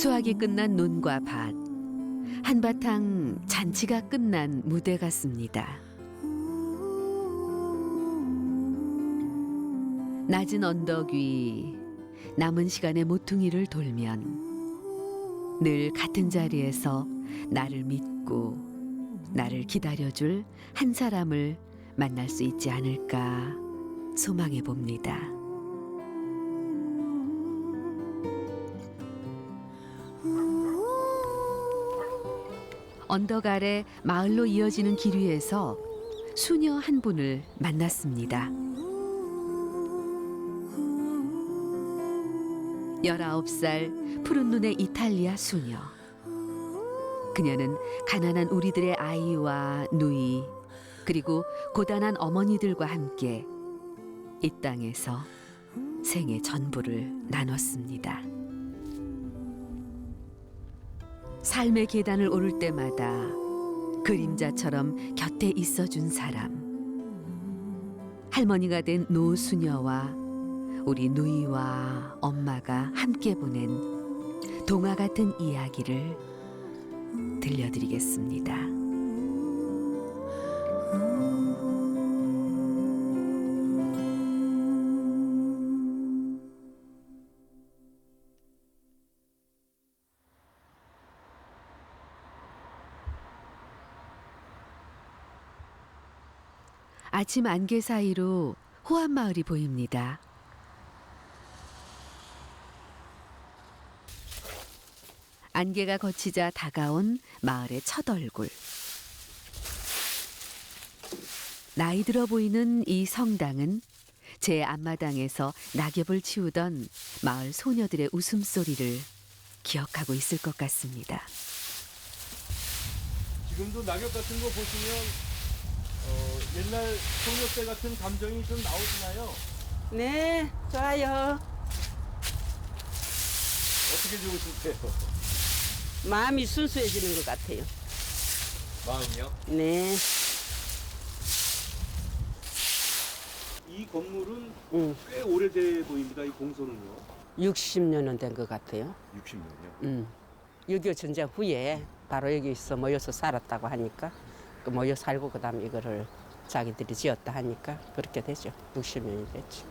수확이 끝난 논과 밭, 한바탕 잔치가 끝난 무대 같습니다. 낮은 언덕 위 남은 시간의 모퉁이를 돌면 늘 같은 자리에서 나를 믿고 나를 기다려줄 한 사람을 만날 수 있지 않을까 소망해 봅니다. 언덕 아래 마을로 이어지는 길 위에서 수녀 한 분을 만났습니다. 19살 푸른 눈의 이탈리아 수녀. 그녀는 가난한 우리들의 아이와 누이 그리고 고단한 어머니들과 함께 이 땅에서 생의 전부를 나눴습니다. 삶의 계단을 오를 때마다 그림자처럼 곁에 있어준 사람. 할머니가 된 노수녀와 우리 누이와 엄마가 함께 보낸 동화 같은 이야기를 들려드리겠습니다. 아침 안개 사이로 호암마을이 보입니다. 안개가 걷히자 다가온 마을의 첫 얼굴. 나이 들어 보이는 이 성당은 제 앞마당에서 낙엽을 치우던 마을 소녀들의 웃음소리를 기억하고 있을 것 같습니다. 지금도 낙엽 같은 거 보시면 옛날 소녀 때 같은 감정이 좀 나오시나요? 네, 좋아요. 어떻게 좋으신데요? 마음이 순수해지는 것 같아요. 마음이요? 네. 이 건물은 응. 꽤 오래돼 보입니다. 이 공소는요. 60년은 된 것 같아요. 60년이요. 6.25 전쟁 후에 바로 여기서 모여서 살았다고 하니까 그 모여 살고 그다음 이거를 자기들이 지었다 하니까 그렇게 되죠. 60년이 됐죠.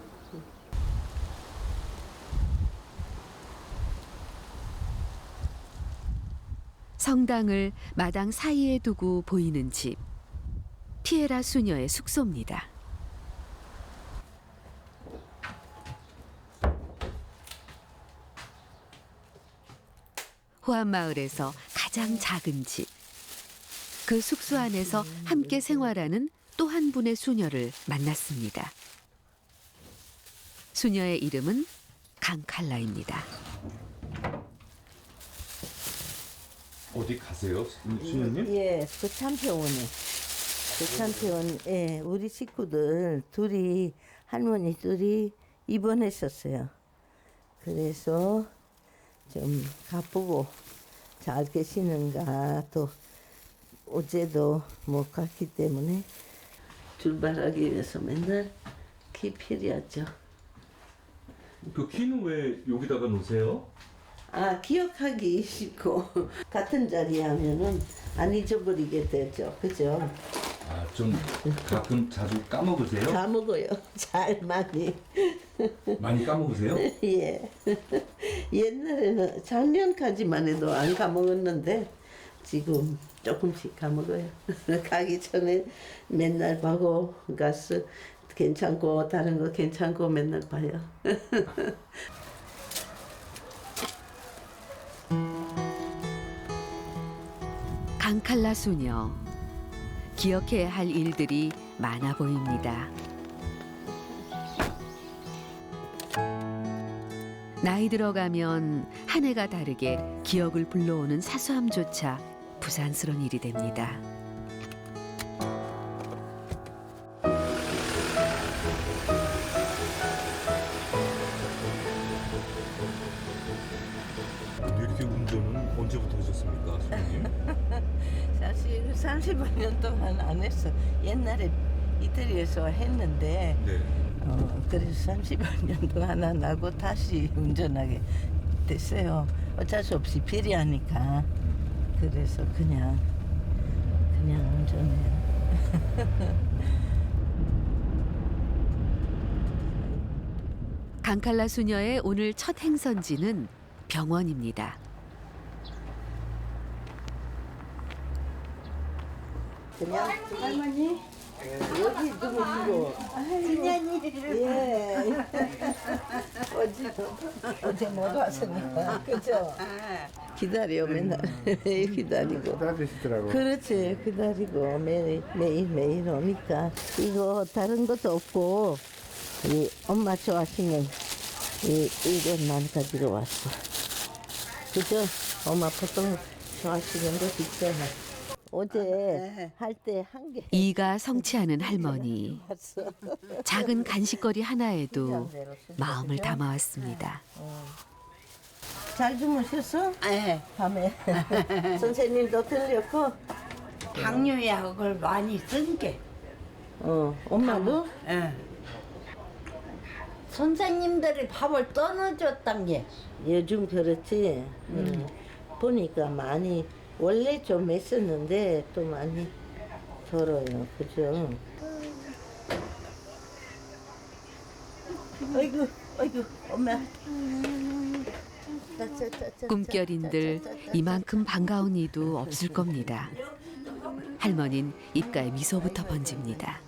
성당을 마당 사이에 두고 보이는 집. 피에라 수녀의 숙소입니다. 호암마을에서 가장 작은 집. 그 숙소 안에서 함께 생활하는 또 한 분의 수녀를 만났습니다. 수녀의 이름은 강칼라입니다. 어디 가세요, 수녀님? 예, 부천병원에. 부천병원, 예, 우리 식구들 둘이, 할머니 둘이 입원했었어요. 그래서 좀 가보고 잘 계시는가, 또 어제도 못 갔기 때문에 출발하기 위해서 맨날 키 필요하죠. 그 키는 왜 여기다가 놓으세요? 아, 기억하기 쉽고 같은 자리에 하면은 안 잊어버리게 되죠. 그죠? 아, 좀 가끔 자주 까먹으세요? 까먹어요. 잘 많이. 많이 까먹으세요? 예. 옛날에는 작년까지만 해도 안 까먹었는데 지금 조금씩 까먹어요. 가기 전에 맨날 보고 가서 괜찮고 다른 거 괜찮고 맨날 봐요. 강칼라 수녀. 기억해야 할 일들이 많아 보입니다. 나이 들어가면 한 해가 다르게 기억을 불러오는 사소함조차 부산스러운 일이 됩니다. 이렇게 운전은 언제부터 하셨습니까, 수녀님? 사실 30년 동안 안 했어. 옛날에 이태리에서 했는데 네. 그래서 30년 동안 안 하고 다시 운전하게 됐어요. 어쩔 수 없이 비리하니까. 그래서 그냥 운전해요. 강칼라 수녀의 오늘 첫 행선지는 병원입니다. 그냥 할머니 여기 누구시고? 진현이. 예. 어제 못 왔으니까 그죠? 기다려 맨날 기다리고. 기다리시더라고. 그렇지 기다리고 매일 오니까 이거 다른 것도 없고 이 엄마 좋아하시는 이것만 가지고 왔어. 그죠? 엄마 보통 좋아하시는 거 있잖아. 어제 할 때 한 개. 이가 성취하는 할머니. 작은 간식거리 하나에도 마음을 담아왔습니다. 잘 주무셨어? 네. 밤에 선생님도 들렸고. 당뇨약을 많이 쓴 게. 엄마도? 예. 선생님들이 밥을 떠넣어줬단 게. 요즘 그렇지. 보니까 많이 원래 좀 했었는데 또 많이 덜어요. 그죠? 아이고 엄마. 꿈결인들 이만큼 반가운 이도 없을 겁니다. 할머니는 입가에 미소부터 번집니다.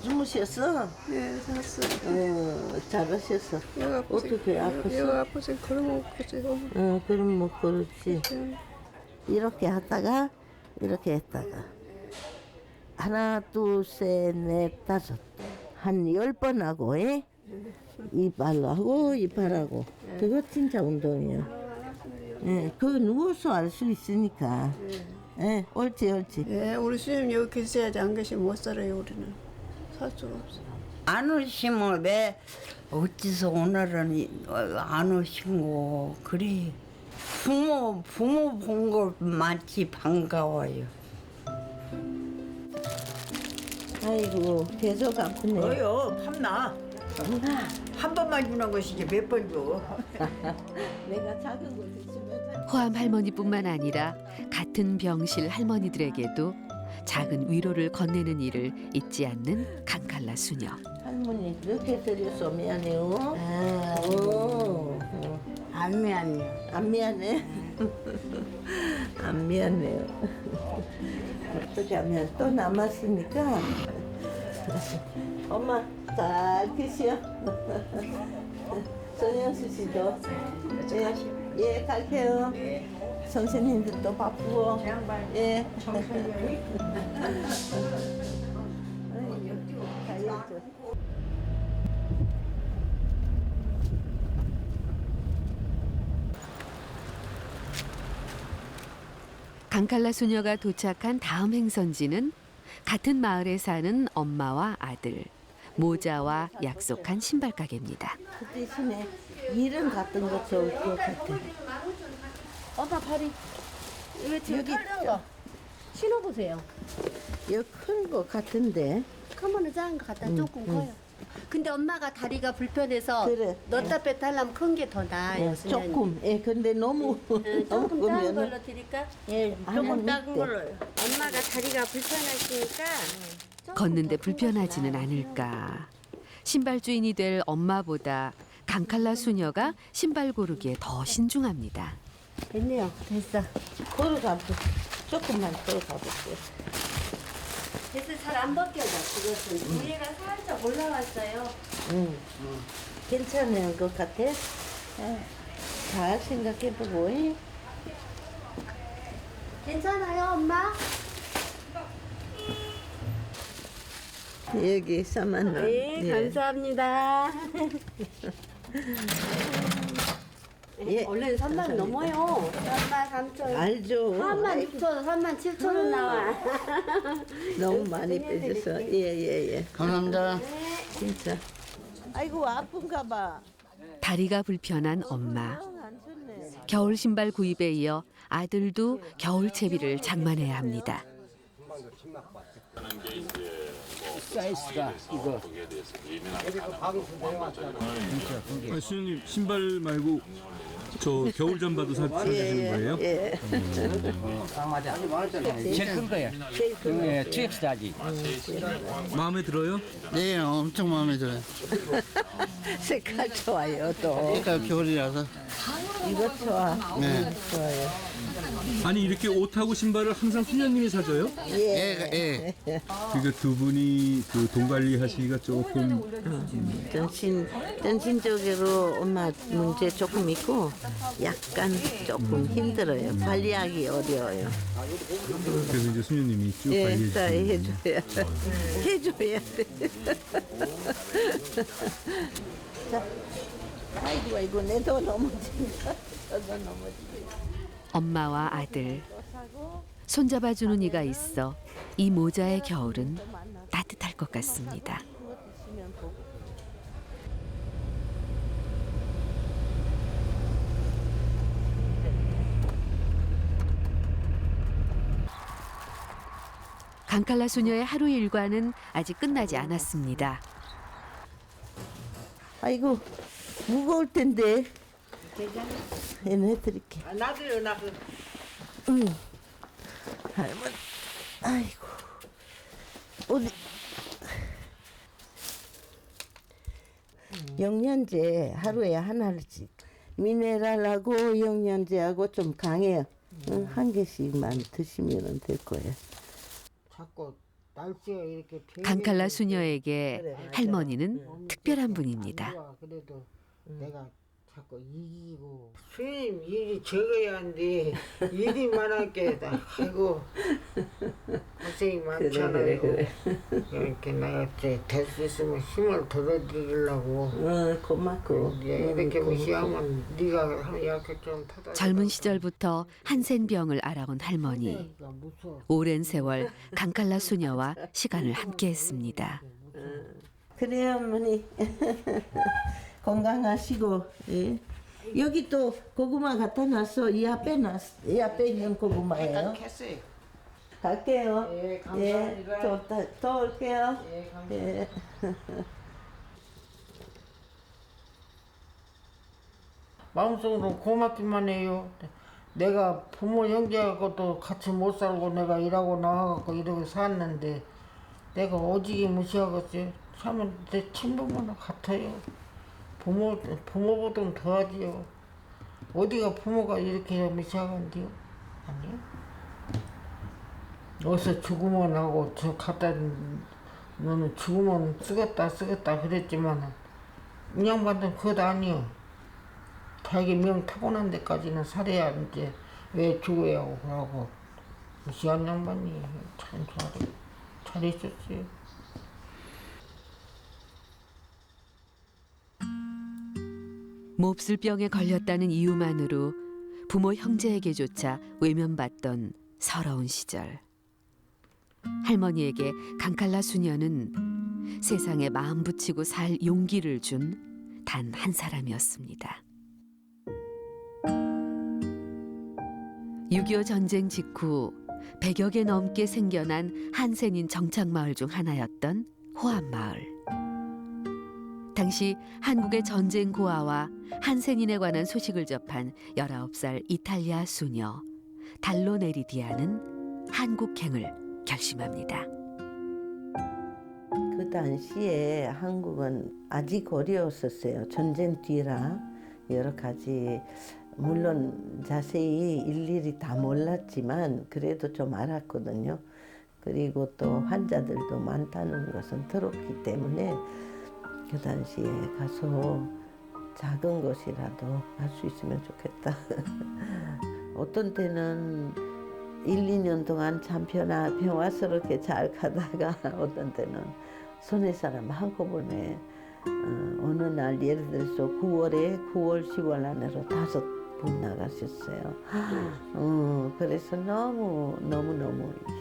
주무셨어? 네, 잤어요. 잘하셨어. 어떻게 아팠어? 뼈 아프지 그러면 그지고. 그럼 뭐 그렇지. 이렇게 하다가 이렇게 했다가 하나 둘셋넷 다섯 한 10번 하고 이발로 하고 이발하고 그거 진짜 운동이에요. 그거 누워서 알 수 있으니까. 옳지. 예, 우리 수님 여기 계셔야지 안 계시면 못 살아요 우리는. 살 수가 없어. 안 오시면 왜 어째서 오늘은 안 오신 거 그래. 부모 본 거 많지 반가워요. 아이고 계속 아프네. 탐나. 한 번만 주는 것이지 몇 번 줘. 내가 작은 거 드시면 호암 할머니뿐만 아니라 같은 병실 할머니들에게도 작은 위로를 건네는 일을 잊지 않는 강칼라 수녀. 할머니 이렇게 드려서 미안해요. 안 미안해요. 안 미안해. 안 미안해요. 어떻게 하면 또 남았으니까. 엄마 잘 드시오. 손영수 씨도. 예, 갈게요. 선생님들도 바쁘고. 예. 가야죠. 강칼라 수녀가 도착한 다음 행선지는 같은 마을에 사는 엄마와 아들, 모자와 약속한 신발 가게입니다. 그 대신에 이름 같은 거 좋을 것 같아. 나 발이 왜 지금 여기 털려온 거 신어보세요. 여기 큰 거 같은데. 카모는 작은 거 같다 조금 커요. 근데 엄마가 다리가 불편해서 그래. 넣다 뺐다 하려면 큰 게 더 나아요. 수녀님. 조금. 근데 너무 조금 너무 작은 그러면은 걸로 드릴까? 조금 작은 걸로. 엄마가 다리가 불편하시니까 걷는데 불편하지는 않을까. 신발 주인이 될 엄마보다 강칼라 수녀가 신발 고르기에 더 신중합니다. 됐네요. 됐어. 걸어가고 조금만 걸어가볼게요. 됐어. 잘 안 벗겨져. 그것은 위에가 살짝 올라왔어요. 괜찮은 것 같아. 잘 생각해보고. 괜찮아요, 엄마? 여기 4만 원. 네, 감사합니다. 예. 원래는 3만 넘어요. 3만 3천. 알죠. 3만 6천 원, 3만 7천 원 나와. 너무 많이 빼줘서. 예. 감사합니다. 진짜. 아이고 아픈가 봐. 다리가 불편한 엄마. 안 좋네. 겨울 신발 구입에 이어 아들도 겨울 채비를 장만해야 합니다. 사이즈가 이거 수녀님 신발 말고 저 겨울 잠바도 사주시는 거예요? 예. 제일 큰 거예요. 예, TX다지. 마음에 들어요? 네, 엄청 마음에 들어요. 색깔 좋아요, 또. 색깔 겨울이라서. 이거 좋아. 네. 좋아요. 아니 이렇게 옷하고 신발을 항상 수녀님이 사줘요? 예. 그러니까 두 분이 그 돈 관리하시기가 조금 정신적으로 엄마 문제 조금 있고 약간 조금 힘들어요. 관리하기 어려워요. 그래서 이제 수녀님이 쭉 예, 관리해 다 주시는 해줘야 해줘야 돼. 자, 아이고 내도 넘어진다. 저도 넘어지고. 엄마와 아들, 손잡아주는 이가 있어 이 모자의 겨울은 따뜻할 것 같습니다. 강칼라 수녀의 하루 일과는 아직 끝나지 않았습니다. 아이고 무거울 텐데. 얘는 해드릴게. 나도요, 나도. 응. 할머니. 아이고. 어디. 영양제 하루에 하나씩. 미네랄하고 영양제하고 좀 강해요. 응, 한 개씩만 드시면 될 거예요. 자꾸 날씨가 이렇게 강칼라 수녀에게 할머니는 특별한 분입니다. 그래도 내가 자꾸 이기고 스님 일이 적어야 한데 일이 많았게 아이고 고생이 많잖아요. 이렇게 내가 될 수 있으면 힘을 덜어드리려고. 고맙고. 이렇게 무시하면 네가 이렇게 좀 타다. 젊은 시절부터 한센병을 알아온 할머니. 무서워. 오랜 세월 강칼라 수녀와 시간을 함께했습니다. 그래요, 어머니. 건강하시고. 예. 여기 또 고구마 갖다 놨어. 이 앞에 있는 고구마예요. 했어요. 갈게요. 예, 감사합니다. 또 올게요. 예, 감사합니다. 예. 마음속으로 고맙기만 해요. 내가 부모 형제하고도 같이 못 살고 내가 일하고 나와갖고 이러고 살았는데 내가 오지게 무시하겠지. 참 내 친부모는 같아요. 부모보다는 더하지요. 어디가 부모가 이렇게 무시하건데요? 아니요. 어디서 죽으면 하고 저 갖다 너는 죽으면 쓰겠다 그랬지만 이 양반은 그것 아니요. 자기 명 타고난 데까지는 살아야 이제 왜 죽어야 하고 그러고 무시한 양반이 참 잘했었어요. 몹쓸 병에 걸렸다는 이유만으로 부모 형제에게조차 외면받던 서러운 시절. 할머니에게 강칼라 수녀는 세상에 마음 붙이고 살 용기를 준 단 한 사람이었습니다. 6.25 전쟁 직후 100여 개 넘게 생겨난 한센인 정착마을 중 하나였던 호암마을. 당시 한국의 전쟁 고아와 한센인에 관한 소식을 접한 19살 이탈리아 수녀 달로네리디아는 한국행을 결심합니다. 그 당시에 한국은 아직 어려웠었어요. 전쟁 뒤라 여러 가지 물론 자세히 일일이 다 몰랐지만 그래도 좀 알았거든요. 그리고 또 환자들도 많다는 것은 들었기 때문에 그 당시에 가서 작은 것이라도 할 수 있으면 좋겠다. 어떤 때는 1, 2년 동안 참 평화스럽게 잘 가다가 어떤 때는 손해 사람 한꺼번에 어느 날 예를 들어서 9월, 10월 안으로 5분 나가셨어요. 그래서 너무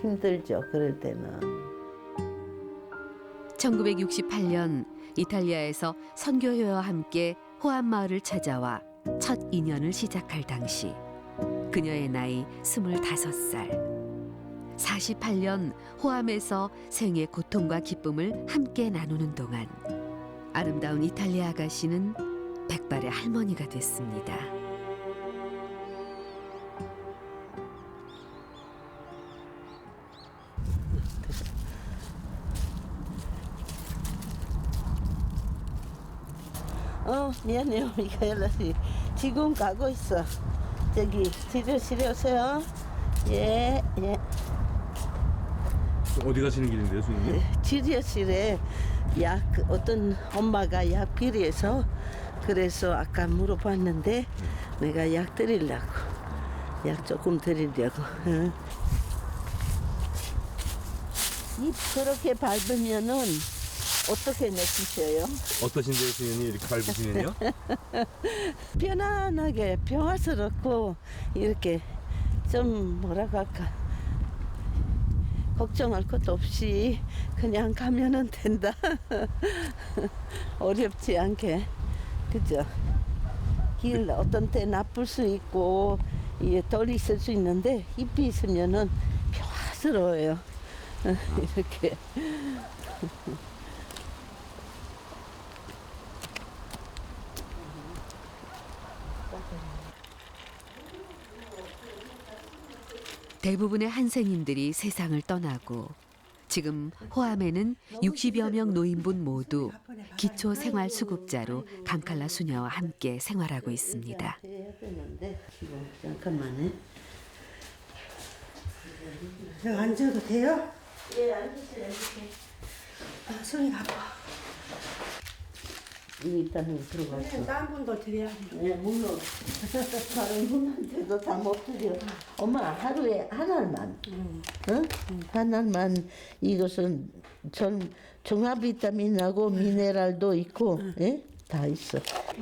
힘들죠. 그럴 때는. 1968년 이탈리아에서 선교회와 함께 호암마을을 찾아와 첫 인연을 시작할 당시 그녀의 나이 25살. 48년 호암에서 생의 고통과 기쁨을 함께 나누는 동안 아름다운 이탈리아 아가씨는 백발의 할머니가 됐습니다. 미안해요. 미카엘라 씨. 지금 가고 있어. 저기 지료실에 오세요. 예. 어디 가시는 길인데요, 선생님? 지료실에 어떤 엄마가 약 필요해서 그래서 아까 물어봤는데 내가 약 드리려고. 약 조금 드리려고. 입 그렇게 밟으면은 어떻게 내키셔요? 어떠신데요, 선생님? 이렇게 밟으시면요? 편안하게 평화스럽고 이렇게 좀 뭐라고 할까 걱정할 것도 없이 그냥 가면은 된다. 어렵지 않게 그죠? 길 어떤 때 나쁠 수 있고 덜 있을 수 있는데 잎이 있으면은 평화스러워요. 이렇게. 대부분의 한생님들이 세상을 떠나고 지금 호암에는 60여 명 노인분 모두 기초생활수급자로 강칼라 수녀와 함께 생활하고 있습니다. 해야 되는데 지금 잠깐만요. 앉아도 돼요? 예, 앉으세요. 손이 아파. 일단은 들어가서. 딴 분도 드려야 돼. 예, 물론 다른 분한테도 다 못 드려. 엄마 하루에 한 알만. 응? 한 알만. 이것은 종합 비타민하고 미네랄도 있고, 예? 다 있어.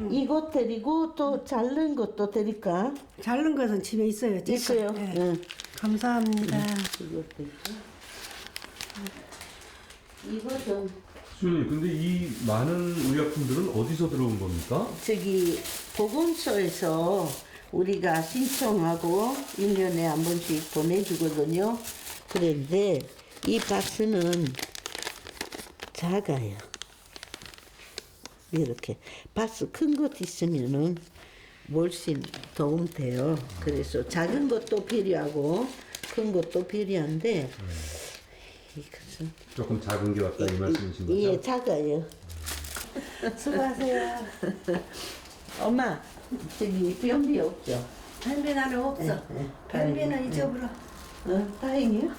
이거 드리고 또 자른 것도 드릴까? 자른 것은 집에 있어요. 제가. 있어요. 네. 응. 감사합니다. 이것도 있고. 이거 좀 선생님, 근데 이 많은 의약품들은 어디서 들어온 겁니까? 저기 보건소에서 우리가 신청하고 1년에 한 번씩 보내주거든요. 그런데 이 박스는 작아요. 이렇게 박스 큰 것 있으면은 훨씬 도움 돼요. 그래서 작은 것도 필요하고 큰 것도 필요한데 이것은 조금 작은 게 왔다 이 말씀이신 거죠? 예, 작아요. 수고하세요. 엄마, 저기 변비 없죠? 변비 나는 없어. 변비는 잊어버려. 다행이요.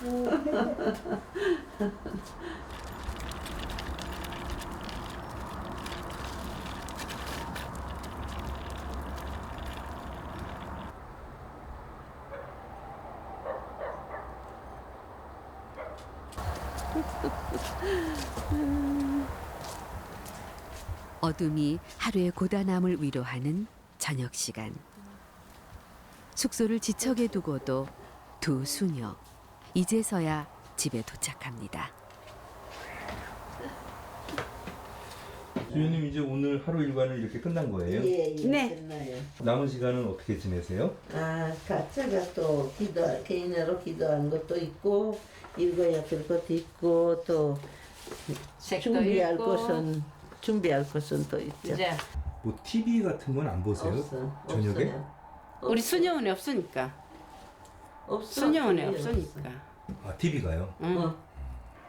어둠이 하루의 고단함을 위로하는 저녁 시간. 숙소를 지척에 두고도 두 수녀 이제서야 집에 도착합니다. 수녀님 이제 오늘 하루 일과는 이렇게 끝난 거예요? 예, 네. 끝나요. 남은 시간은 어떻게 지내세요? 각자가 또 개인으로 기도한 것도 있고 읽어야 될 것도 있고 또 준비할 것은 또 있죠. 이제 뭐 TV 같은 건 안 보세요? 저녁에? 없어요. 우리 수녀원에 없으니까. 없어. 수녀원에 없어. 없으니까. 아, TV가요? 응.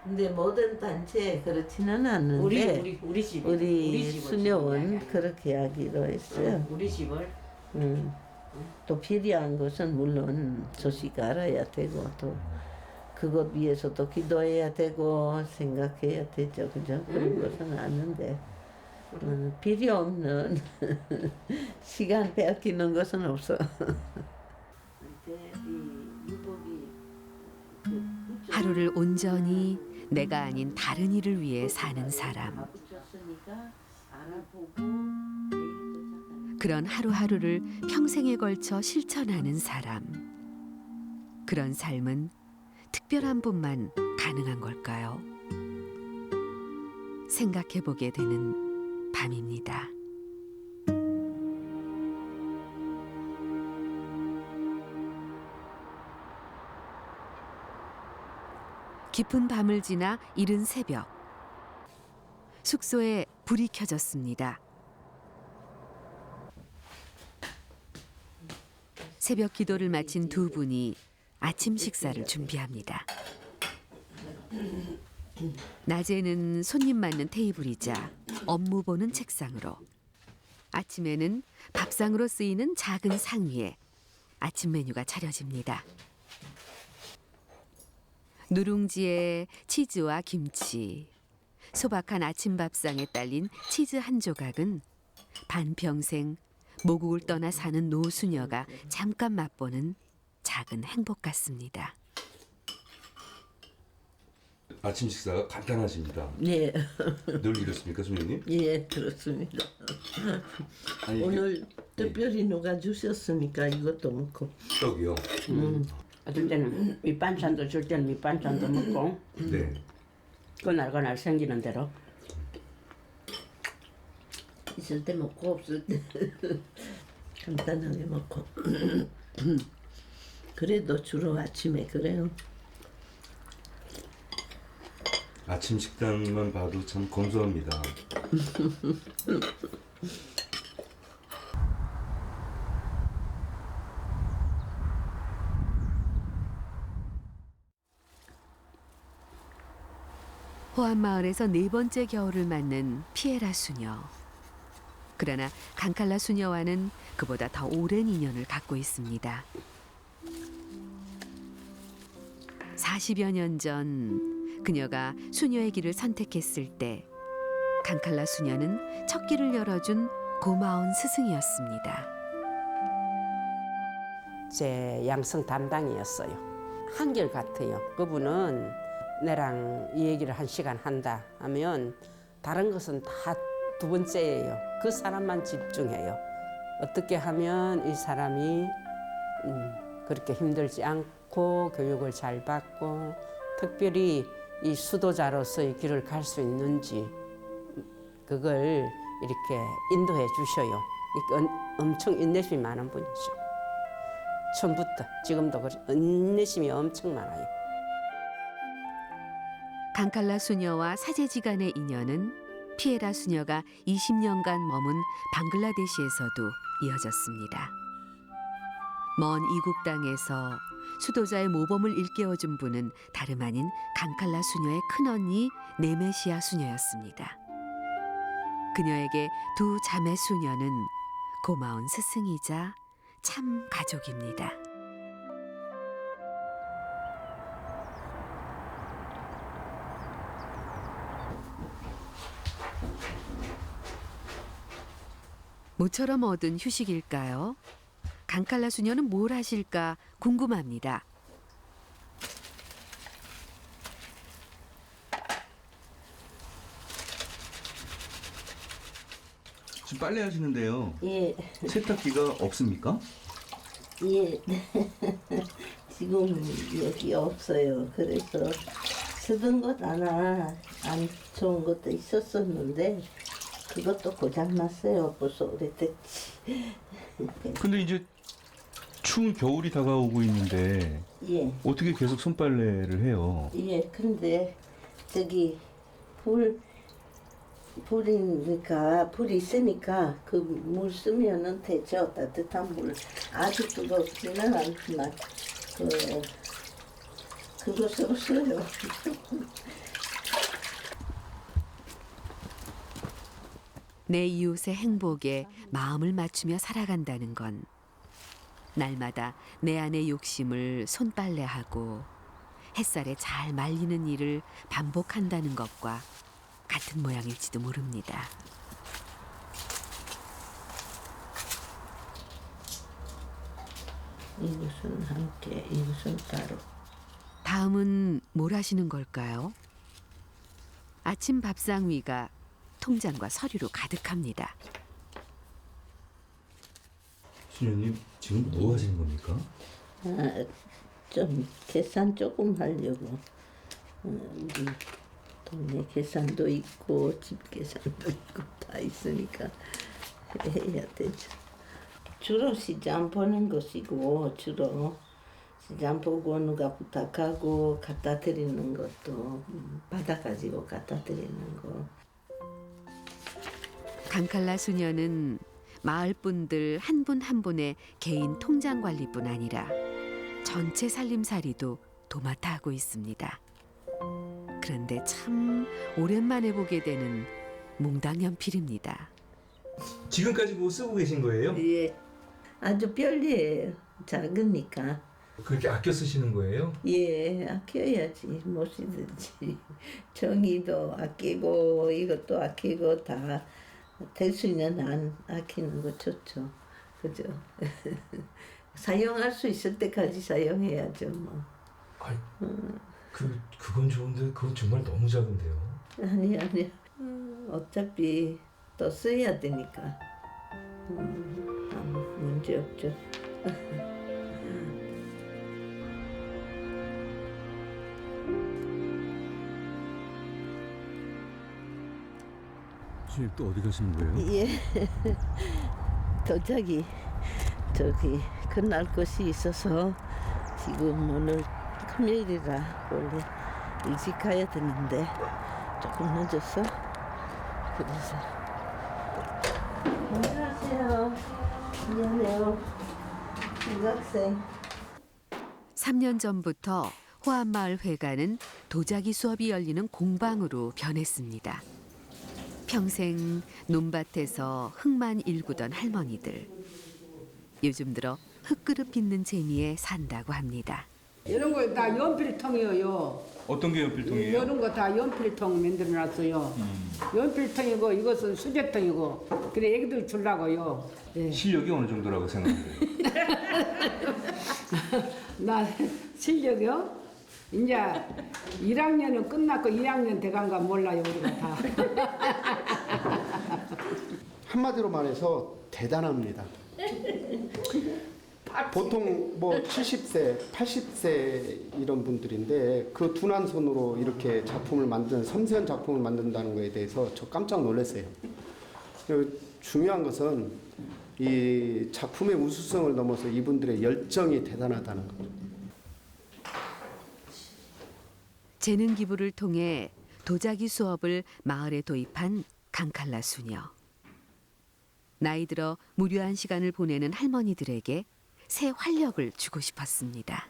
근데 모든 단체 그렇지는 않는데 우리 집. 우리 수녀원 그렇게 하기로 했어요. 우리 집을. 또 필요한 것은 물론 소식 알아야 되고 또 그것 위해서도 기도해야 되고 생각해야 되죠. 그죠? 그런 것은 아는데 필요 없는 시간 빼앗기는 것은 없어. 하루를 온전히 내가 아닌 다른 이를 위해 사는 사람. 그런 하루하루를 평생에 걸쳐 실천하는 사람. 그런 삶은 특별한 분만 가능한 걸까요? 생각해보게 되는 밤입니다. 깊은 밤을 지나 이른 새벽. 숙소에 불이 켜졌습니다. 새벽 기도를 마친 두 분이 아침 식사를 준비합니다. 낮에는 손님 맞는 테이블이자 업무 보는 책상으로, 아침에는 밥상으로 쓰이는 작은 상위에 아침 메뉴가 차려집니다. 누룽지에 치즈와 김치, 소박한 아침 밥상에 딸린 치즈 한 조각은 반평생 모국을 떠나 사는 노수녀가 잠깐 맛보는 작은 행복 같습니다. 아침 식사가 간단하십니다. 예, 늘 이렇습니까, 수녀님? 예, 그렇습니다. 아니, 오늘 특별히 누가 주셨으니까 이것도 먹고. 떡이요. 어떨 때는 밑반찬도 줄 때는 밑반찬도 먹고 네. 그날 생기는 대로. 있을 때 먹고 없을 때 간단하게 먹고. 그래도 주로 아침에 그래요. 아침 식단만 봐도 참 검소합니다. 호암마을에서 네 번째 겨울을 맞는 피에라 수녀. 그러나 강칼라 수녀와는 그보다 더 오랜 인연을 갖고 있습니다. 40여 년 전 그녀가 수녀의 길을 선택했을 때 강칼라 수녀는 첫 길을 열어준 고마운 스승이었습니다. 제 양성 담당이었어요. 한결같아요. 그분은 내랑 이 얘기를 1시간 한다 하면 다른 것은 다 두 번째예요. 그 사람만 집중해요. 어떻게 하면 이 사람이 그렇게 힘들지 않고 교육을 잘 받고 특별히 이 수도자로서의 길을 갈 수 있는지 그걸 이렇게 인도해 주셔요. 엄청 인내심이 많은 분이죠. 처음부터 지금도 인내심이 엄청 많아요. 강칼라 수녀와 사제지간의 인연은 피에라 수녀가 20년간 머문 방글라데시에서도 이어졌습니다. 먼 이국 땅에서 수도자의 모범을 일깨워준 분은 다름 아닌 강칼라 수녀의 큰언니 네메시아 수녀였습니다. 그녀에게 두 자매 수녀는 고마운 스승이자 참 가족입니다. 모처럼 얻은 휴식일까요? 강칼라 수녀는 뭘 하실까 궁금합니다. 지금 빨래 하시는데요. 예, 세탁기가 없습니까? 예. 지금 여기 없어요. 그래서 쓰던 것 하나 안 좋은 것도 있었었는데 그것도 고장났어요. 벌써 오래됐지. 근데 이제 추운 겨울이 다가오고 있는데 예, 어떻게 계속 손빨래를 해요? 예. 근데 저기 불이니까 불이 있으니까 그 물 쓰면은 되죠. 따뜻한 물. 아주 뜨겁지는 않지만 그거 썼어요. 내 이웃의 행복에 마음을 맞추며 살아간다는 건 날마다 내 안의 욕심을 손빨래하고 햇살에 잘 말리는 일을 반복한다는 것과 같은 모양일지도 모릅니다. 이것은 함께, 이것은 따로. 다음은 뭘 하시는 걸까요? 아침 밥상 위가 통장과 서류로 가득합니다. 수녀님 지금 뭐 하시는 겁니까? 아, 좀 계산 조금 하려고. 우리 동네 계산도 있고 집 계산도 있고 다 있으니까 해야 되죠. 주로 시장 보는 것이고 주로 시장 보고 누가 부탁하고 갖다 드리는 것도 받아가지고 갖다 드리는 거. 강칼라 수녀는 마을 분들 한 분 한 분의 개인 통장 관리뿐 아니라 전체 살림살이도 도맡아 하고 있습니다. 그런데 참 오랜만에 보게 되는 몽당연필입니다. 지금까지 뭐 쓰고 계신 거예요? 예. 아주 별리예요. 작으니까. 그렇게 아껴 쓰시는 거예요? 예, 아껴야지. 무엇이든지. 정이도 아끼고 이것도 아끼고 다 될 수 있는 안 아끼는 거 좋죠. 그죠? 사용할 수 있을 때까지 사용해야죠. 뭐. 아이, 그건 좋은데 그건 정말 너무 작은데요. 아니. 어차피 또 써야 되니까. 아무 문제 없죠. 선생님 또 어디 가시는 거예요? 예. 도자기 저기 끝날 것이 있어서 지금 오늘 금요일이라 원래 일찍 가야 되는데 조금 늦었어. 그래서 안녕하세요. 안녕하세요. 중학생. 3년 전부터 호암마을 회관은 도자기 수업이 열리는 공방으로 변했습니다. 평생 논밭에서 흙만 일구던 할머니들. 요즘 들어 흙그릇 빚는 재미에 산다고 합니다. 이런 거 다 연필통이에요. 어떤 게 연필통이에요? 이런 거 다 연필통 만들어놨어요. 연필통이고 이것은 수제통이고 그래 애기들 주려고요. 예. 실력이 어느 정도라고 생각해요? 나 실력이요? 이제 1학년은 끝났고 2학년 돼간가 몰라요 우리가 다. 한마디로 말해서 대단합니다. 보통 뭐 70세, 80세 이런 분들인데 그 둔한 손으로 이렇게 작품을 만드는 섬세한 작품을 만든다는 거에 대해서 저 깜짝 놀랐어요. 그리고 중요한 것은 이 작품의 우수성을 넘어서 이분들의 열정이 대단하다는 거죠. 재능 기부를 통해 도자기 수업을 마을에 도입한 강칼라 수녀. 나이 들어 무료한 시간을 보내는 할머니들에게 새 활력을 주고 싶었습니다.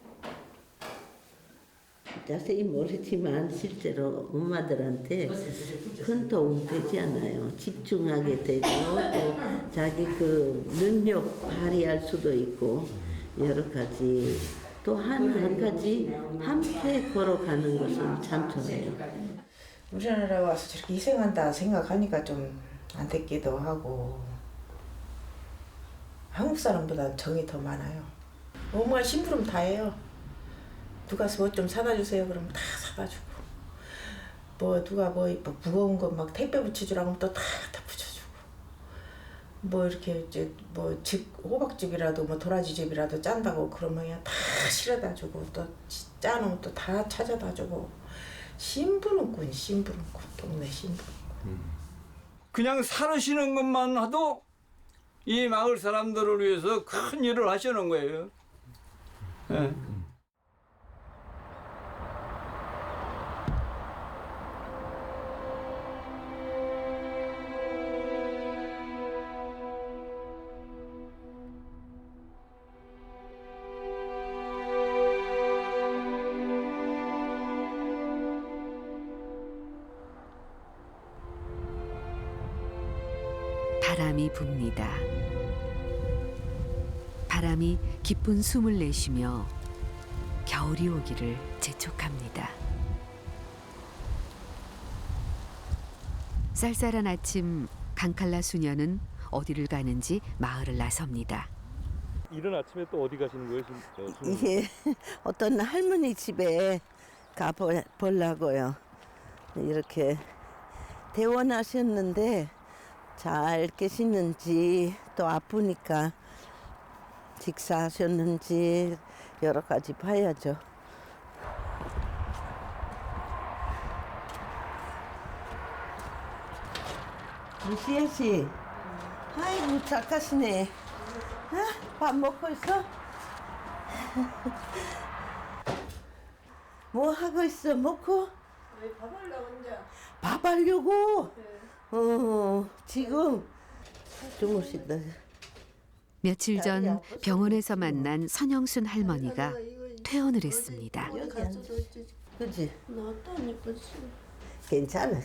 자세히 모르지만 실제로 엄마들한테 큰 도움 되지 않아요. 집중하게 되고 또 자기 그 능력 발휘할 수도 있고 여러 가지 또 한 가지 함께 걸어가는 것은 참 좋아요. 우리나라에 와서 저렇게 희생한다 생각하니까 좀 안타깝기도 하고 한국 사람보다 정이 더 많아요. 엄마가 심부름 다 해요. 누가 뭐 좀 사다 주세요 그러면 다 사다 주고 뭐 누가 뭐 무거운 거 막 택배 붙여주라고 하면 또 다 붙여주고 뭐 이렇게 이제 뭐 집 호박즙이라도 뭐 도라지즙이라도 짠다고 그러면 그냥 다 실어다 주고 또 짜놓으면 또 다 찾아다 주고 심부름꾼 동네 심부름꾼. 그냥 살으시는 것만 해도 이 마을 사람들을 위해서 큰 일을 하시는 거예요. 네. 바람이 붑니다. 바람이 깊은 숨을 내쉬며 겨울이 오기를 재촉합니다. 쌀쌀한 아침 강칼라 수녀는 어디를 가는지 마을을 나섭니다. 이른 아침에 또 어디 가시는 거예요? 예, 어떤 할머니 집에 가보려고요. 이렇게 퇴원하셨는데 잘 계시는지 또 아프니까 식사하셨는지 여러 가지 봐야죠. 루시아 씨, 아이고 착하시네. 밥 먹고 있어? 뭐 하고 있어? 먹고? 밥 하려고 이제. 밥 하려고? 지금 주무신다. 며칠 전 병원에서 만난 선영순 할머니가 퇴원을 했습니다. 그지? 나도 안 예쁘지. 괜찮아.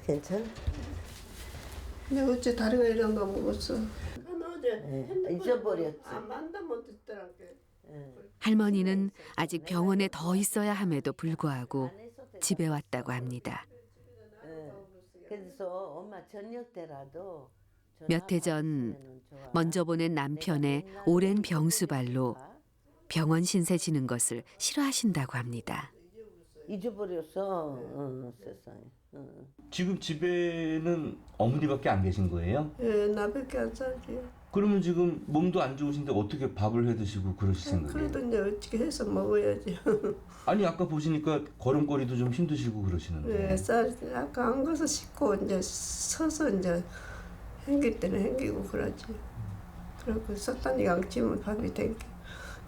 근데 어째 다리가 이런 거 먹었어. 어제 잊어버렸지. 만나면 듣더라고. 할머니는 아직 병원에 더 있어야 함에도 불구하고 집에 왔다고 합니다. 그래서 엄마 저녁 때라도 몇 해 전 먼저 보낸 남편의 오랜 병수발로 병원 신세 지는 것을 싫어하신다고 합니다. 잊어버렸어. 세상에. 지금 집에는 어머니밖에 안 계신 거예요? 예, 나밖에 안 살지. 그러면 지금 몸도 안 좋으신데 어떻게 밥을 해 드시고 그러실 생각이에요? 그래도 이제 어떻게 해서 먹어야지. 아니 아까 보시니까 걸음걸이도 좀 힘드시고 그러시는데. 예, 아까 안 가서 씻고 이제 서서 이제 행길 때는 행기고 그러지. 그리고 섰다니 양치면 밥이 땡겨.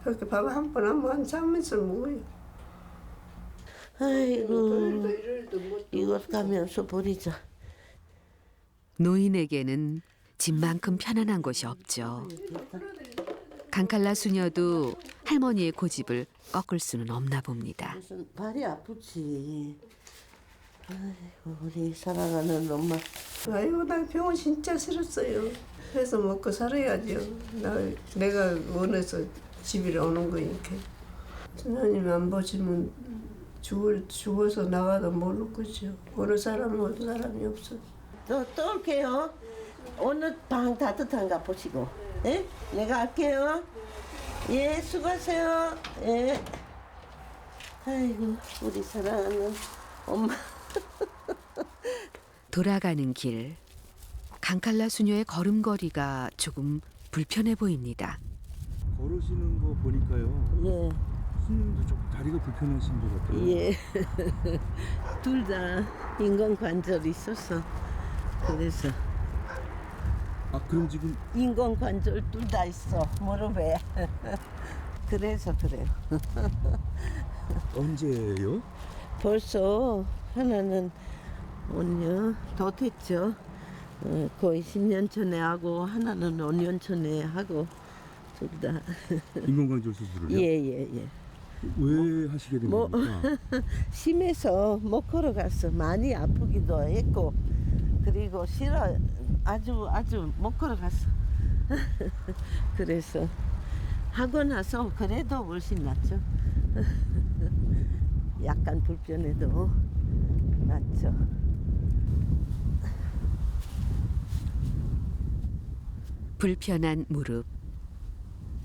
그렇게 밥 한 번 하면 한 3일씩 먹어요. 아이고, 이거 가면서 버리자. 노인에게는 집만큼 편안한 곳이 없죠. 강칼라 수녀도 할머니의 고집을 꺾을 수는 없나 봅니다. 무슨 발이 아프지. 아이고, 우리 사랑하는 엄마. 아이고, 나 병원 진짜 싫었어요. 해서 먹고 살아야죠. 내가 원해서 집에 오는 거니까. 하나님 안 보시면 죽어서 나가도 모를 거죠. 어느 사람은 어느 사람이 없어. 또 올게요. 오늘 방 따뜻한가 보시고. 예? 내가 할게요. 예, 수고하세요. 예. 아이고, 우리 사랑하는 엄마. 돌아가는 길, 강칼라 수녀의 걸음걸이가 조금 불편해 보입니다. 걸으시는 거 보니까요. 예. 스님도 조금 다리가 불편하신 것 같아요. 예. 둘 다 인공관절이 있어서 그래서. 아 그럼 지금 인공관절 둘 다 있어 무릎에. 그래서 그래요. 언제예요? 벌써 하나는 5년 더 됐죠. 거의 10년 전에 하고 하나는 5년 전에 하고 둘 다. 인공관절 수술을요? 예예예. 왜 하시게 된 겁니까? 심해서 못 걸어갔어. 많이 아프기도 했고 그리고 싫어 아주 못 걸어갔어. 그래서 하고 나서 그래도 훨씬 낫죠. 약간 불편해도 낫죠. 불편한 무릎.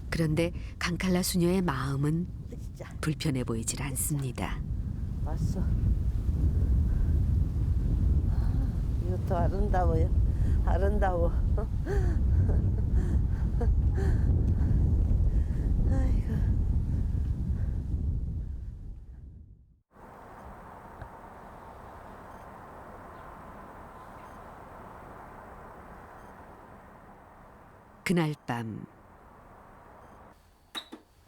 그런데 강칼라 수녀의 마음은 불편해 보이질 않습니다. 왔어. 이것도 아름다워요. 아름다워. 아이고. 그날 밤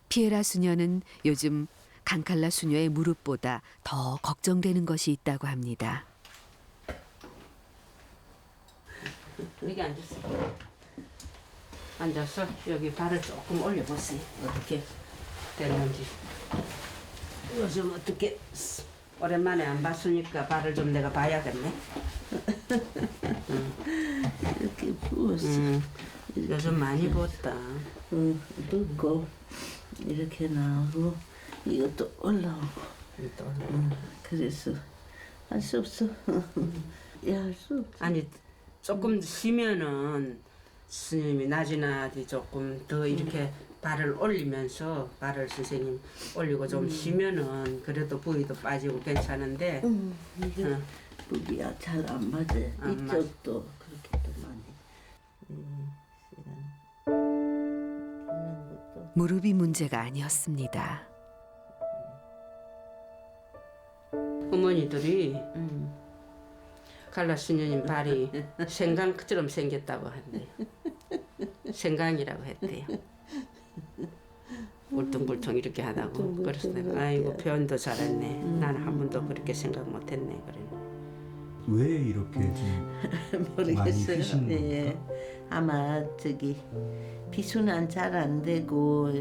피에라 수녀는 요즘 강칼라 수녀의 무릎보다 더 걱정되는 것이 있다고 합니다. 여기 앉았어. 앉아서 여기 발을 조금 올려보세요. 어떻게 됐는지. 요즘 어떻게 오랜만에 안 봤으니까 발을 좀 내가 봐야겠네. 이렇게 부었어. 요즘 많이 부었다. 붓고 이렇게 나오고 이것도 올라오고. 그래서 할 수 없어. 할 수 없어. 아니 조금 쉬면은 스님이 낮이나 조금 더 이렇게 발을 올리면서 발을 선생님 올리고 좀 쉬면은 그래도 부위도 빠지고 괜찮은데 이게 부위가 잘 안 맞아. 이쪽도 그렇게 또 많이. 무릎이 문제가 아니었습니다. 어머니들이 칼라 수녀님 발이 생강처럼 생겼다고 한대요. 생강이라고 했대요. 울퉁불퉁 이렇게 하다고. 그래서 내가 아이고 표현도 잘했네. 나는 한 번도 그렇게 생각 못했네. 그래. 왜 이렇게 좀 많이 모르겠어요. 휘신 예. 겁니까? 아마 비순환 잘 안 되고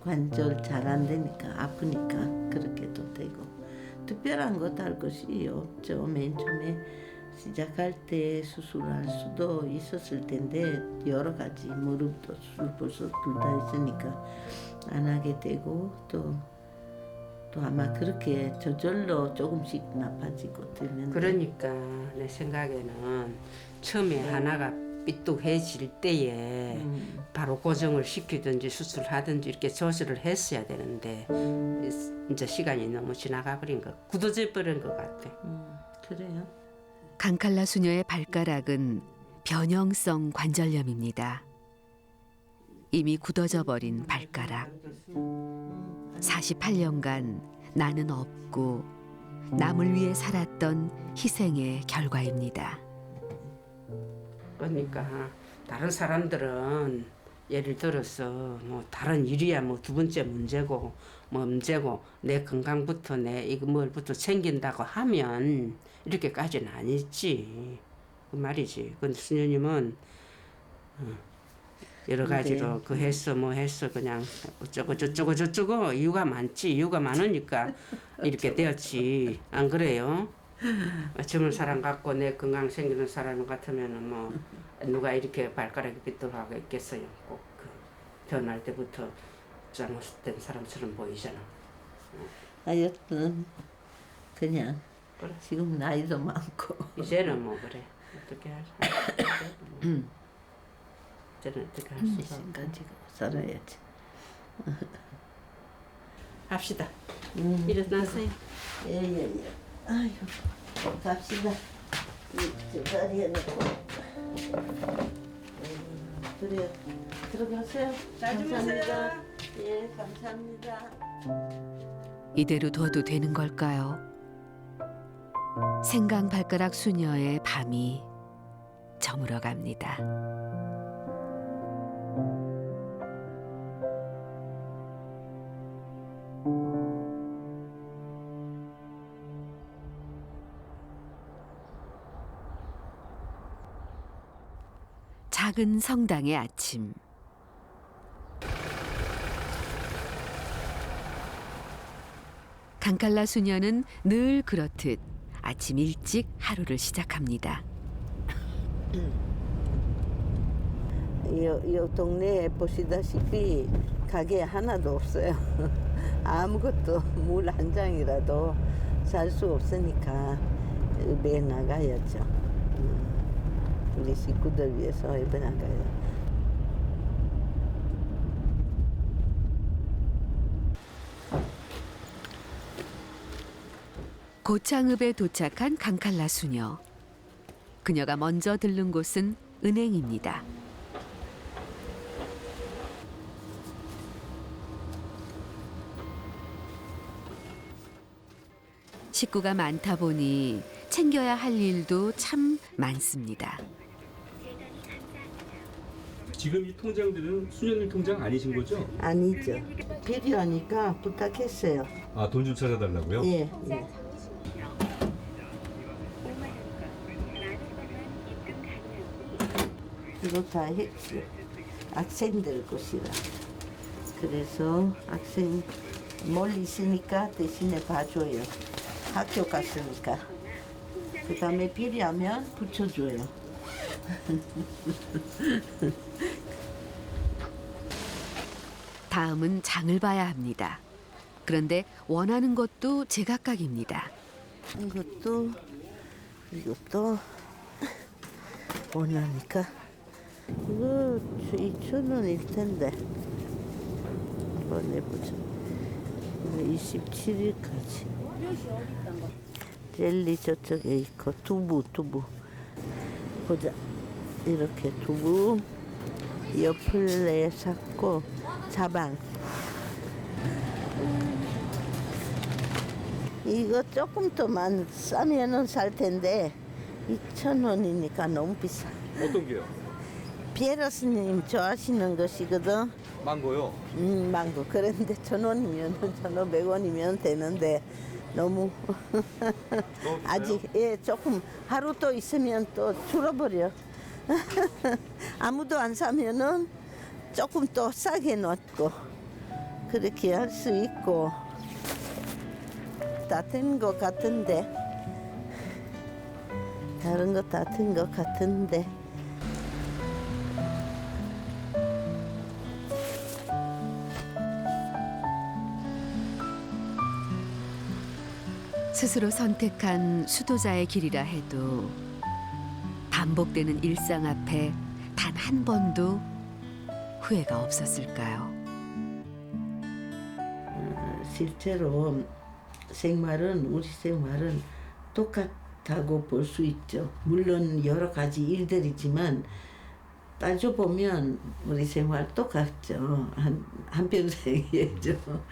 관절 잘 안 되니까 아프니까 그렇게도 되고 특별한 거 할 것이 없죠. 맨 처음에 시작할 때 수술할 수도 있었을 텐데 여러 가지 무릎도 수술 벌써 둘 다 있으니까 안 하게 되고 또 아마 그렇게 저절로 조금씩 나빠지고 되는데 그러니까 내 생각에는 처음에 하나가 삐뚤해질 때에 바로 고정을 시키든지 수술하든지 이렇게 조절을 했어야 되는데 이제 시간이 너무 지나가 버린 거 굳어져 버린 것 같아. 그래요? 강칼라 수녀의 발가락은 변형성 관절염입니다. 이미 굳어져 버린 발가락. 48년간 나는 없고 남을 위해 살았던 희생의 결과입니다. 그러니까 다른 사람들은 예를 들어서 뭐 다른 일이야 뭐 두 번째 문제고 내 건강부터 내 이거 뭘부터 챙긴다고 하면 이렇게까지는 아니지 그 말이지. 근데 수녀님은 여러 가지로 그 했어 뭐 했어 그냥 어쩌고 저쩌고 저쩌고 이유가 많지. 이유가 많으니까 이렇게 되었지. 안 그래요? 젊은 사람 같고 내 건강 생기는 사람 같으면은 뭐 누가 이렇게 발가락이 삐뚤하게 있겠어요. 꼭 그 태어날 때부터 잘못된 사람처럼 보이잖아. 하여튼 그냥 그래. 지금 나이도 많고 이제는 뭐 그래 어떻게 할 수? 이제는 어떻게 할 수 있어? 가지고 살아야지. 합시다. 일어나세요. 예예예. 아유 갑시다. 이 자리에 놓고. 그래요. 들어가세요. 잘 주무세요. 감사합니다. 예 감사합니다. 이대로 둬도 되는 걸까요? 생강 발가락 수녀의 밤이 저물어 갑니다. 작은 성당의 아침. 강칼라 수녀는 늘 그렇듯 아침 일찍 하루를 시작합니다. 이 동네에 보시다시피 가게 하나도 없어요. 아무것도 물 한 장이라도 살 수 없으니까 읍에 나가야죠. 우리 식구들 위해서 읍에 나가요. 고창읍에 도착한 강칼라 수녀. 그녀가 먼저 들른 곳은 은행입니다. 식구가 많다 보니 챙겨야 할 일도 참 많습니다. 지금 이 통장들은 수녀님 통장 아니신 거죠? 아니죠. 필요하니까 부탁했어요. 아, 돈 좀 찾아달라고요? 예. 예. 이거 다 학생들 곳이라. 그래서 학생 멀리 있으니까 대신에 봐줘요. 학교 갔으니까. 그 다음에 필요하면 붙여줘요. 다음은 장을 봐야 합니다. 그런데 원하는 것도 제각각입니다. 이것도 원하니까 이거 2,000원일 텐데 한번 해보자. 27일까지 젤리 저쪽에 있고 두부 보자. 이렇게 두부 옆플레 샀고 자방 이거 조금 더만 싸면은 살 텐데 2,000원이니까 너무 비싸. 어떤 게요? 피에로스님 좋아하시는 것이거든. 망고요? 망고. 그런데 1,000원이면 1,500원이면 되는데 너무 아직 조금 하루 또 있으면 또 줄어버려. 아무도 안 사면은 조금 또 싸게 넣고 그렇게 할 수 있고 다 된 것 같은데 다른 거 다 든 것 같은데. 스스로 선택한 수도자의 길이라 해도 반복되는 일상 앞에 단 한 번도 후회가 없었을까요? 실제로 생활은 우리 생활은 똑같다고 볼 수 있죠. 물론 여러 가지 일들이지만 따져보면 우리 생활 똑같죠. 한평생이죠.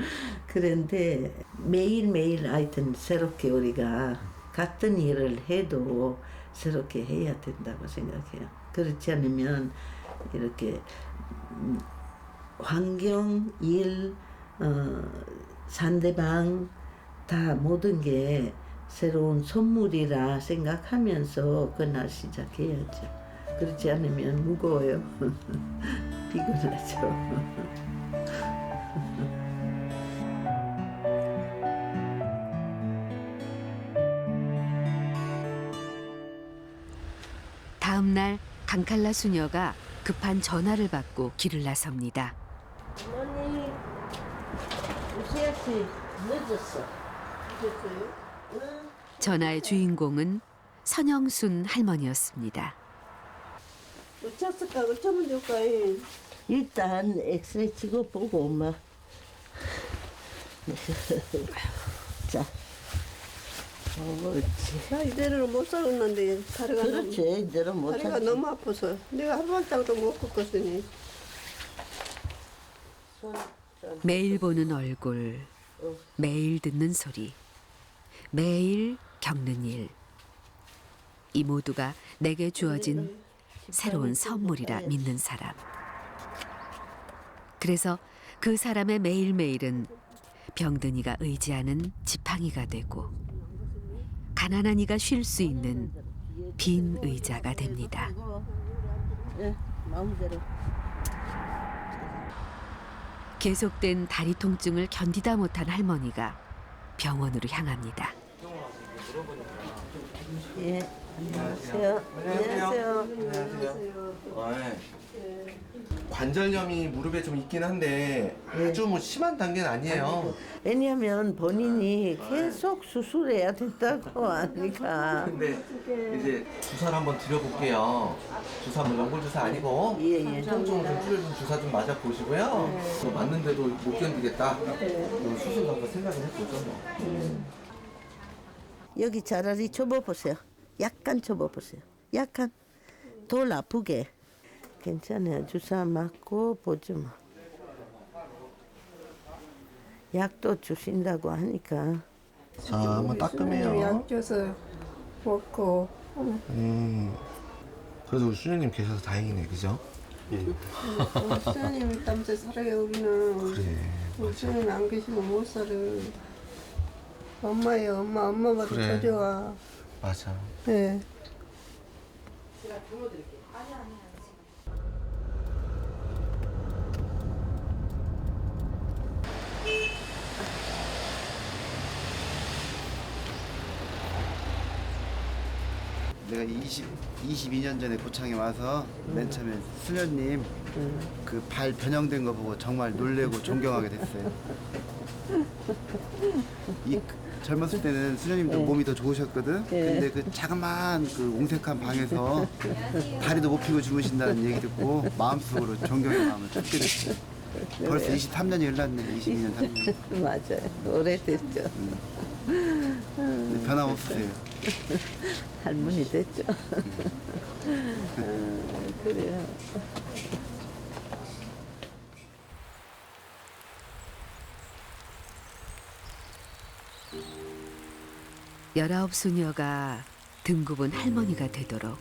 그런데 매일매일 하여튼 새롭게 우리가 같은 일을 해도 새롭게 해야 된다고 생각해요. 그렇지 않으면 이렇게 환경, 일, 상대방 다 모든 게 새로운 선물이라 생각하면서 그날 시작해야죠. 그렇지 않으면 무거워요. 피곤하죠. 다음 날 강칼라 수녀가 급한 전화를 받고 길을 나섭니다. 어머니, 우세아 씨 늦었어. 됐어요? 전화의 주인공은 선영순 할머니였습니다. 어쩌을까? 어쩌면 될까? 일단 엑스레이 찍어 보고 엄마. 자, 옳지. 나 이대로 못 살았는데 다리가 그렇지, 이대로 못 다리가 살지. 너무 아파서 내가 하루 발짝도 못 걷겠으니. 매일 보는 얼굴, 매일 듣는 소리, 매일 겪는 일. 이 모두가 내게 주어진 새로운 선물이라 믿는 사람. 그래서 그 사람의 매일매일은 병든 이가 의지하는 지팡이가 되고 가난한 이가 쉴 수 있는 빈 의자가 됩니다. 예, 마음대로. 계속된 다리 통증을 견디다 못한 할머니가 병원으로 향합니다. 예, 안녕하세요. 안녕하세요. 관절염이 무릎에 좀 있긴 한데 아주 뭐 심한 단계는 아니에요. 왜냐면 본인이 계속 수술해야 된다고 하니까. 근데 이제 주사를 한번 드려볼게요. 주사 뭐 연골 주사 아니고 통증을 좀 줄여준 주사 좀 맞아 보시고요. 뭐 맞는데도 못 견디겠다. 그럼 수술 한번 생각을 해보죠 뭐. 여기 차라리 접어보세요. 약간 접어보세요. 약간 덜 아프게. 괜찮아요. 주사 맞고 보죠 뭐. 약도 주신다고 하니까. 자, 한번 따끔해요. 약 줘서 먹고. 그래도 수녀님 계셔서 다행이네, 그죠? 수녀님이 땀새 살아요 우리는. 그래. 수녀님 안 계시면 못 살아. 엄마예요 엄마보다 그래. 더 좋아. 맞아. 네. 내가 22년 전에 고창에 와서 맨 처음에 수녀님 그 발 변형된 거 보고 정말 놀래고 존경하게 됐어요. 젊었을 때는 수녀님도 몸이 더 좋으셨거든. 근데 그 자그마한 그 옹색한 방에서 다리도 못 펴고 주무신다는 얘기 듣고 마음속으로 존경의 마음을 찾게 됐어요. 벌써 23년이 흘렀네. 22년 3년. 맞아요. 오래됐죠. 근데 변함없으세요. 할머니 됐죠. 그래요. 열아홉 수녀가 등급은 할머니가 되도록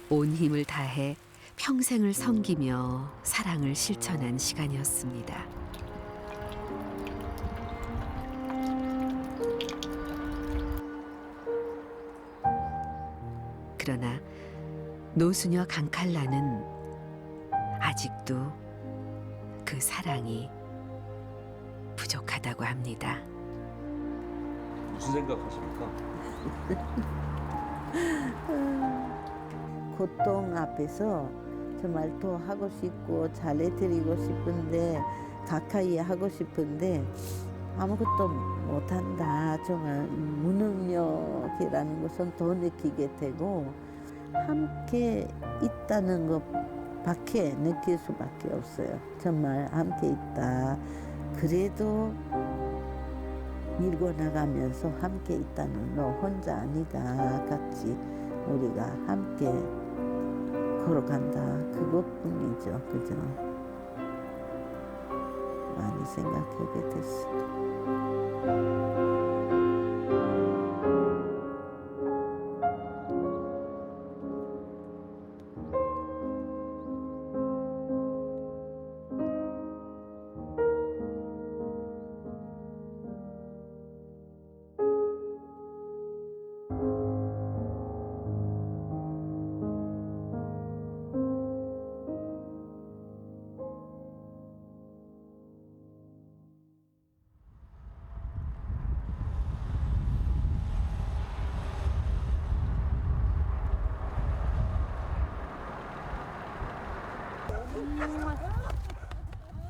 온 힘을 다해 평생을 섬기며 사랑을 실천한 시간이었습니다. 그러나 노수녀 강칼라는 아직도 그 사랑이 부족하다고 합니다. 무슨 생각하십니까? 고통 앞에서 정말 더 하고 싶고 잘해드리고 싶은데 가까이 하고 싶은데 아무것도 못한다. 정말 무능력이라는 것은 더 느끼게 되고 함께 있다는 것밖에 느낄 수밖에 없어요. 정말 함께 있다. 그래도 밀고 나가면서 함께 있다는 너 혼자 아니다. 같이 우리가 함께 걸어간다. 그것뿐이죠. 그죠? 많이 생각하게 됐어요.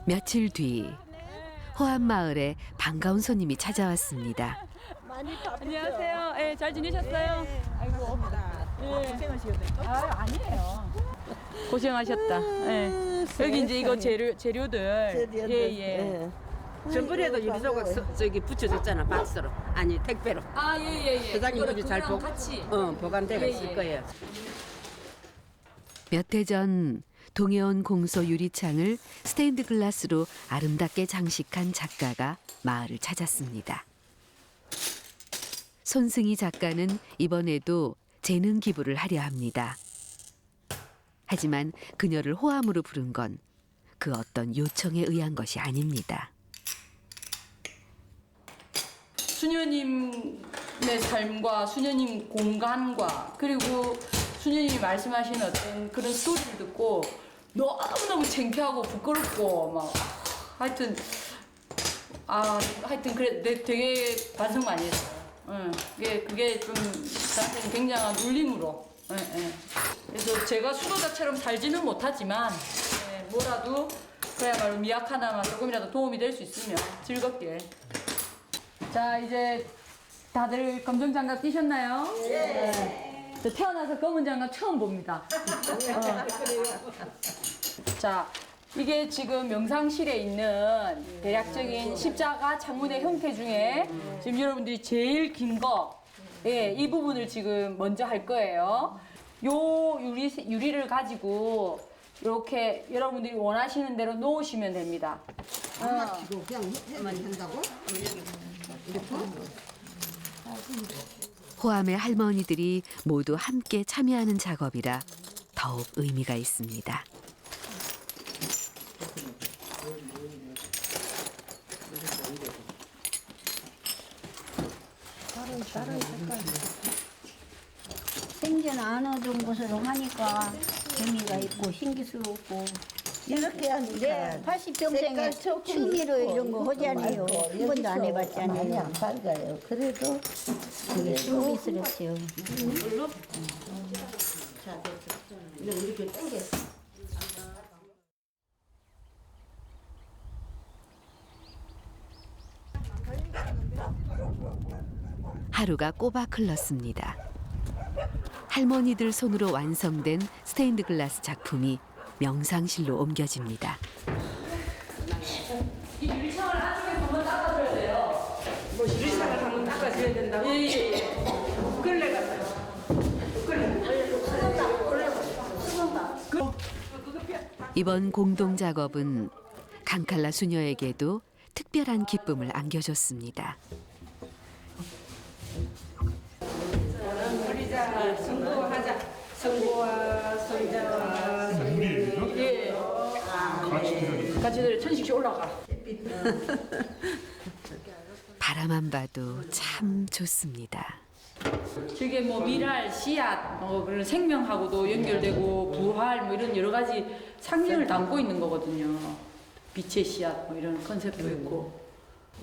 며칠 뒤 호암 마을에 반가운 손님이 찾아왔습니다. 안녕하세요. 예, 잘 지내셨어요? 아이고. 고생하셨네. 아니에요. 고생하셨다. 예. 여기 이제 이거 재료들. 예. 전번에도 유리조각 저기 붙여줬잖아, 박스로. 아니, 택배로. 아, 예. 사장님들이 잘 같이. 보관되고 있을 거예요. 몇 해 전 동해온 공소 유리창을 스테인드 글라스로 아름답게 장식한 작가가 마을을 찾았습니다. 손승희 작가는 이번에도 재능 기부를 하려 합니다. 하지만 그녀를 호암으로 부른 건 그 어떤 요청에 의한 것이 아닙니다. 수녀님의 삶과 수녀님 공간과 그리고 수녀님이 말씀하시는 어떤 그런 스토리를 듣고 너무너무 창피하고 부끄럽고 막 하여튼 그래 되게 반성 많이 했어요. 그게 좀 저한테는 굉장한 울림으로. 그래서 제가 수도자처럼 살지는 못하지만 뭐라도 그야말로 미약 하나만 조금이라도 도움이 될 수 있으면 즐겁게. 자, 이제 다들 검정 장갑 끼셨나요? 네. 저 태어나서 검은 장갑 처음 봅니다. 자, 이게 지금 명상실에 있는 대략적인 십자가 창문의 형태 중에 지금 여러분들이 제일 긴 거, 이 부분을 지금 먼저 할 거예요. 요 유리를 가지고 이렇게 여러분들이 원하시는 대로 놓으시면 됩니다. 안 막히고 그냥 해만 한다고? 호암의 할머니들이 모두 함께 참여하는 작업이라 더욱 의미가 있습니다. 생전 안 얻은 것으로 하니까 재미가 있고 신기스럽고 이렇게 하니까 네, 80평생에 취미로 이런 거 하잖아요. 한 번도 안 해봤잖아요. 많이 안 밝아요. 그래도 그게 신기스럽죠. 이렇게 당겼어. 하루가 꼬박 흘렀습니다. 할머니들 손으로 완성된 스테인드 글라스 작품이 명상실로 옮겨집니다. 이 유리창을 안쪽에 한번 닦아줘야 돼요. 뭐 유리창을 한번 닦아줘야 된다고? 예. 끌레 같아요. 이번 공동 작업은 강칼라 수녀에게도 특별한 기쁨을 안겨줬습니다. 우리자 성공하자. 성공와 성자와 예. 같이 들어 천식씩 올라가. 바라만 봐도 참 좋습니다. 저게 뭐 미랄, 씨앗, 그런 생명하고도 연결되고 부활 뭐 이런 여러 가지 상징을 담고 있는 거거든요. 빛의 씨앗 뭐 이런 컨셉도 있고.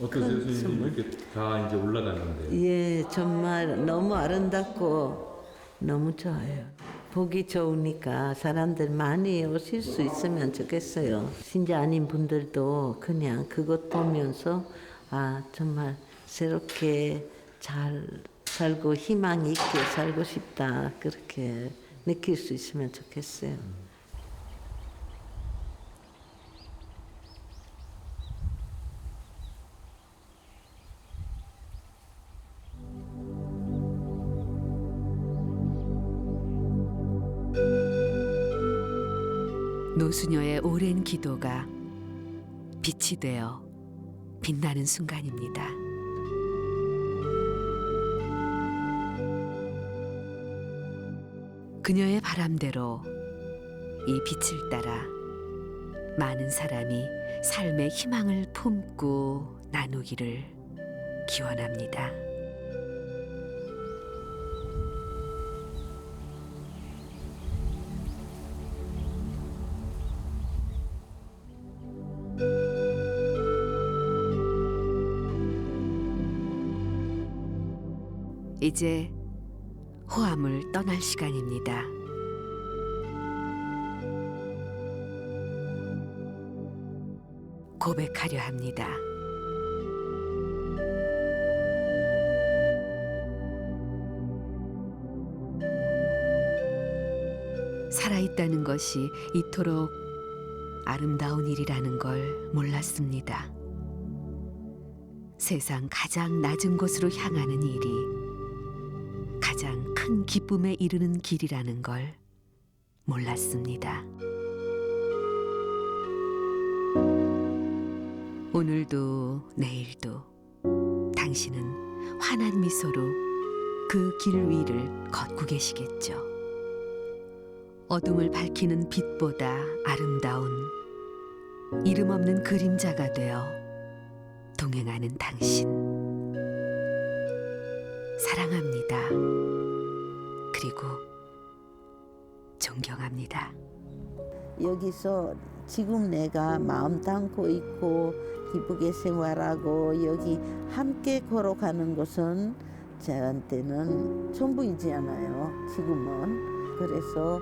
어떠세요, 선생님? 이렇게 다 이제 올라가는데. 예, 정말 너무 아름답고 너무 좋아요. 보기 좋으니까 사람들 많이 오실 수 있으면 좋겠어요. 신자 아닌 분들도 그냥 그것 보면서 아 정말 새롭게 잘 살고 희망 있게 살고 싶다 그렇게 느낄 수 있으면 좋겠어요. 노수녀의 오랜 기도가 빛이 되어 빛나는 순간입니다. 그녀의 바람대로 이 빛을 따라 많은 사람이 삶의 희망을 품고 나누기를 기원합니다. 이제 호암을 떠날 시간입니다. 고백하려 합니다. 살아있다는 것이 이토록 아름다운 일이라는 걸 몰랐습니다. 세상 가장 낮은 곳으로 향하는 일이 가장 큰 기쁨에 이르는 길이라는 걸 몰랐습니다. 오늘도 내일도 당신은 환한 미소로 그 길 위를 걷고 계시겠죠. 어둠을 밝히는 빛보다 아름다운 이름 없는 그림자가 되어 동행하는 당신. 사랑합니다. 그리고 존경합니다. 여기서 지금 내가 마음 담고 있고 기쁘게 생활하고 여기 함께 걸어가는 것은 저한테는 전부이지 않아요. 지금은. 그래서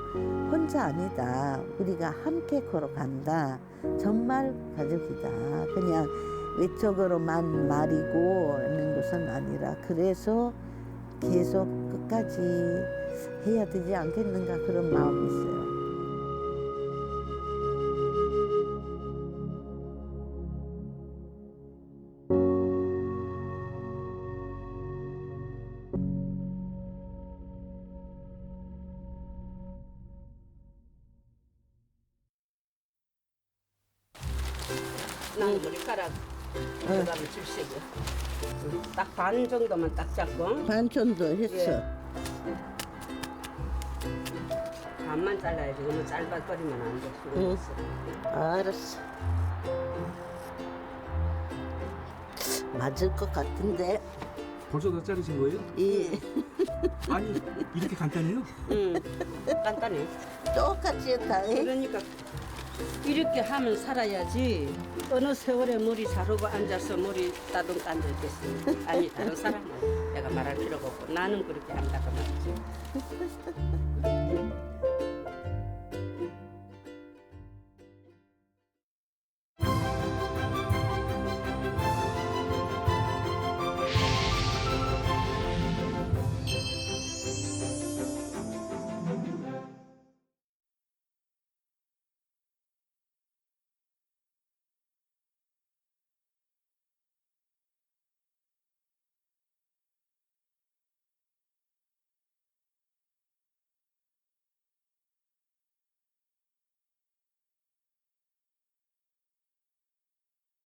혼자 아니다. 우리가 함께 걸어간다. 정말 가족이다. 그냥 외적으로만 말이고 하는 것은 아니라 그래서 계속 끝까지 해야 되지 않겠는가 그런 마음이 있어요. 난 머리카락 그다음에 질색이 딱 반 정도만 딱 잡고 반 정도 했어. 예. 반만 잘라야지. 너무 짧아버리면 안 돼. 응. 알았어. 맞을 것 같은데. 벌써 다 자르신 거예요? 예. 아니 이렇게 간단해요? 응. 간단해. 똑같이 했다. 그러니까 이렇게 하면 살아야지. 어느 세월에 머리 자르고 앉아서 머리 따듬 앉아있겠어. 아니 다른 사람은 내가 말할 필요가 없고 나는 그렇게 한다고 말이지.